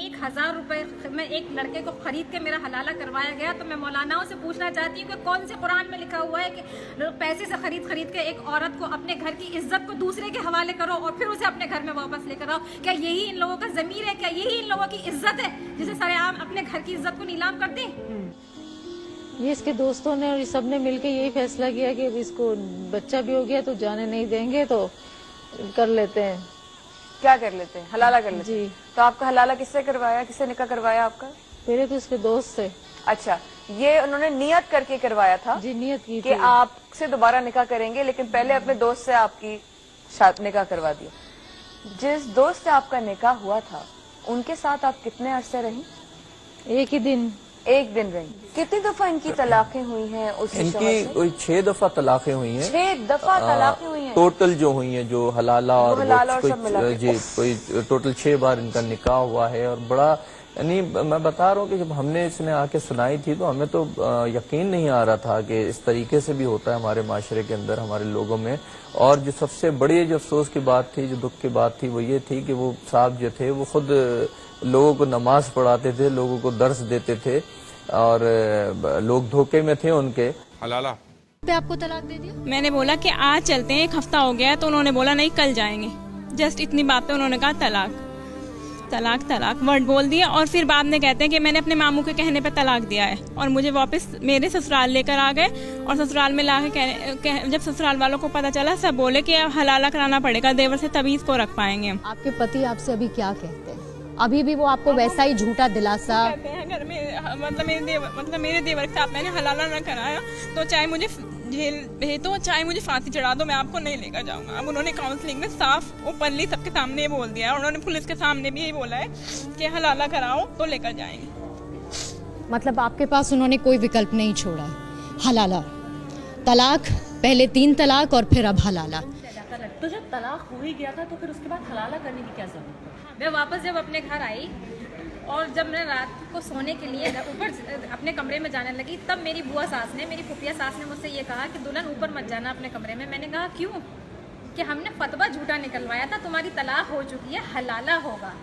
1000 रुपए में एक लड़के को खरीद के मेरा हलाला करवाया गया। तो मैं मौलानाओं से पूछना चाहती हूँ कि कौन से कुरान में लिखा हुआ है कि पैसे से खरीद के एक औरत को अपने घर की इज्जत को दूसरे के हवाले करो और फिर उसे अपने घर में वापस लेकर आओ। क्या यही इन लोगों का ज़मीर है? क्या यही इन लोगों की इज्जत है जिसे सरेआम अपने घर की इज्जत को नीलाम कर दें? ये इसके दोस्तों ने और सब ने मिलकर यही फैसला किया कि इसको बच्चा भी हो गया तो जाने नहीं देंगे, तो कर लेते हैं। क्या कर लेते हैं? हलाला कर लेते हैं। जी। तो आपका हलाला किससे करवाया? किससे निकाह करवाया आपका? पहले तो इसके दोस्त से। अच्छा, ये उन्होंने नियत करके करवाया था? जी, नियत की कि थी। आपसे दोबारा निकाह करेंगे, लेकिन पहले अपने दोस्त से आपकी निकाह करवा दिया। जिस दोस्त से आपका निकाह हुआ था उनके साथ आप कितने अरसे रही? एक ही दिन। एक दिन रही। कितनी दफा इनकी तलाकें हुई हैं? इनकी कोई 6 दफा तलाकें हुई हैं। 6 दफा तलाकें हुई हैं टोटल जो हुई हैं, जो हलाला और सब मिला के। जी, कोई टोटल 6 बार इनका निकाह हुआ है। और बड़ा, यानी मैं बता रहा हूँ कि जब हमने इसने आके सुनाई थी तो हमें तो यकीन नहीं आ रहा था कि इस तरीके से भी होता है हमारे माशरे के अंदर, हमारे लोगों में। और जो सबसे बड़ी जो अफसोस की बात थी, जो दुख की बात थी, वो ये थी कि वो साहब जो थे वो खुद लोगों को नमाज पढ़ाते थे, लोगों को दर्स देते थे और लोग धोखे में थे उनके। हलाला पे आपको तलाक दे दिया? मैंने बोला कि आज चलते हैं, 1 हफ्ता हो गया है, तो उन्होंने बोला नहीं कल जाएंगे। जस्ट इतनी बात पे उन्होंने कहा तलाक तलाक तलाक वर्ड बोल दिया। और फिर बाद में कहते हैं कि मैंने अपने मामू के कहने पे तलाक दिया है और मुझे वापस मेरे ससुराल लेकर आ गए। और ससुराल में ला के जब ससुराल वालों को पता चला, सब बोले कि अब हलाला कराना पड़ेगा, देवर से तबीज को रख पाएंगे हम। आपके पति आपसे अभी क्या कहते हैं? अभी भी वो आपको वैसा ही झूठा दिलासा? कहते हैं घर में मतलब मेरे देवर के साथ मैंने हलाला न कराया तो चाहे मुझे जेल भेज दो, चाहे मुझे फांसी चढ़ा दो, मैं आपको नहीं लेकर जाऊंगा। अब उन्होंने काउंसलिंग में साफ ओपनली सबके सामने बोल दिया है। उन्होंने पुलिस के सामने भी यही बोला है कि हलाला कराओ तो लेकर जाएंगे। मतलब आपके पास उन्होंने कोई विकल्प नहीं छोड़ा है? हलाला, तलाक, पहले 3 तलाक और फिर अब हलाला। तो जब तलाक हो ही गया था तो फिर उसके बाद हलाला करने की क्या जरूरत है? मैं वापस जब अपने घर आई और जब मैं रात को सोने के लिए ऊपर अपने कमरे में जाने लगी, तब मेरी बुआ सास ने, मेरी फुफिया सास ने मुझसे ये कहा कि दुल्हन ऊपर मत जाना अपने कमरे में। मैंने कहा क्यों? कि हमने फतवा झूठा निकलवाया था, तुम्हारी तलाक हो चुकी है, हलाला होगा।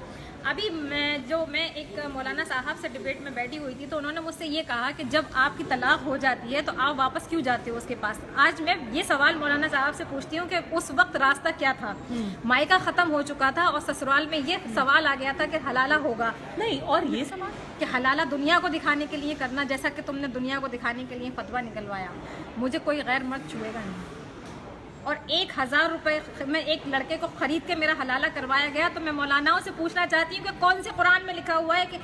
अभी मैं एक मौलाना साहब से डिबेट में बैठी हुई थी तो उन्होंने मुझसे ये कहा कि जब आपकी तलाक हो जाती है तो आप वापस क्यों जाते हो उसके पास? आज मैं ये सवाल मौलाना साहब से पूछती हूँ कि उस वक्त रास्ता क्या था? मायका ख़त्म हो चुका था और ससुराल में ये सवाल आ गया था कि हलाला होगा नहीं, और ये सवाल कि हलाला दुनिया को दिखाने के लिए करना, जैसा कि तुमने दुनिया को दिखाने के लिए फतवा निकलवाया। मुझे कोई गैर मर्द छुएगा नहीं। और 1000 रुपए में एक लड़के को खरीद के मेरा हलाला करवाया गया। तो मैं मौलानाओं से पूछना चाहती हूँ कि कौन से कुरान में लिखा हुआ है कि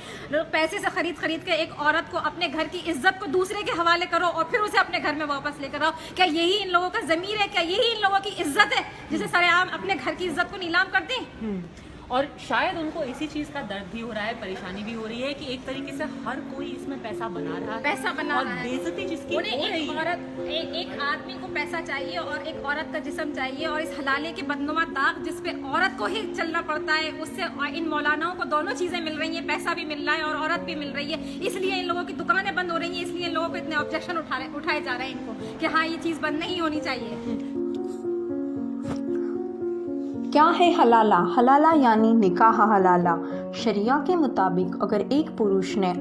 पैसे से खरीद के एक औरत को अपने घर की इज्जत को दूसरे के हवाले करो और फिर उसे अपने घर में वापस लेकर आओ। क्या यही इन लोगों का ज़मीर है? क्या यही इन लोगों की इज्जत है जिसे सरेआम अपने घर की इज्जत को नीलाम कर दें? और शायद उनको इसी चीज का दर्द भी हो रहा है, परेशानी भी हो रही है कि एक तरीके से हर कोई इसमें पैसा बना रहा है, पैसा बना और रहा है। बेइज्जती जिसकी उन्हें हो रही एक है। औरत एक आदमी को पैसा चाहिए और एक औरत का जिस्म चाहिए, और इस हलाले के बदनुमा ताक जिस पे औरत को ही चलना पड़ता है, उससे इन मौलानाओं को दोनों चीजें मिल रही हैं, पैसा भी मिल रहा है और औरत भी मिल रही है। इसलिए इन लोगों की दुकानें बंद हो रही हैं, इसलिए इन लोगों को इतने ऑब्जेक्शन उठाए जा रहे हैं इनको कि हाँ ये चीज बंद नहीं होनी चाहिए। क्या है हलाला? हलाला यानी निकाह हलाला। शरिया के मुताबिक अगर एक पुरुष ने